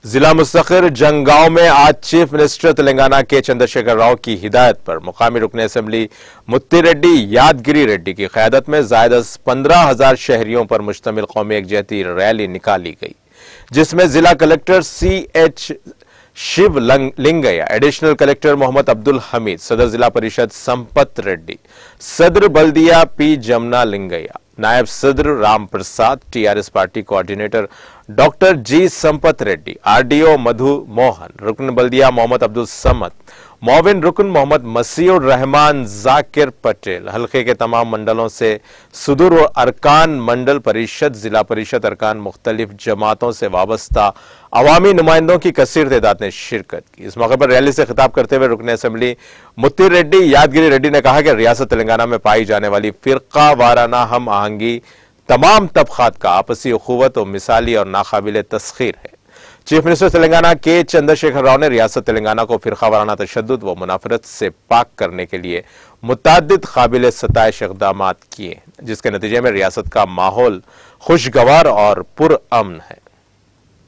ضلع مستقر جنگاؤں میں آج چیف منسٹر تلنگانہ کے چندرشیکھر راؤ کی ہدایت پر مقامی رکن اسمبلی متی ریڈی یادگری ریڈی کی قیادت میں زائد از 15,000 شہریوں پر مشتمل قومی یکجہتی ریلی نکالی گئی، جس میں ضلع collector CH Shiva Lingaiah, additional collector Mohammed Abdul Hamid, صدر ضلع پریشد سمپت ریڈی، صدر بلدیہ P جمنا لنگیا، نائب صدر Ram Prasad, TRS party coordinator doctor G Sampat ready, RDO مدھو موہن، رکن بلدیہ محمد عبدالصمد، معاون رکن محمد مسیح الرحمان ذاکر پٹیل، حلقے کے تمام منڈلوں سے صدور و ارکان منڈل پریشد، ضلع پریشد ارکان، مختلف جماعتوں سے وابستہ عوامی نمائندوں کی کثیر تعداد نے شرکت کی۔ اس موقع پر ریلی سے خطاب کرتے ہوئے رکن اسمبلی متی ریڈی یادگری ریڈی نے کہا کہ ریاست تلنگانہ میں پائی جانے والی فرقہ وارانہ ہم آہنگی تمام طبقات کا آپسی اخوت و مثالی اور ناقابل تسخیر ہے۔ چیف منسٹر تلنگانہ کے چندرشیکھر راؤ نے ریاست تلنگانہ کو فرقہ وارانہ تشدد و منافرت سے پاک کرنے کے لیے متعدد قابل ستائش اقدامات کیے، جس کے نتیجے میں ریاست کا ماحول خوشگوار اور پرامن ہے۔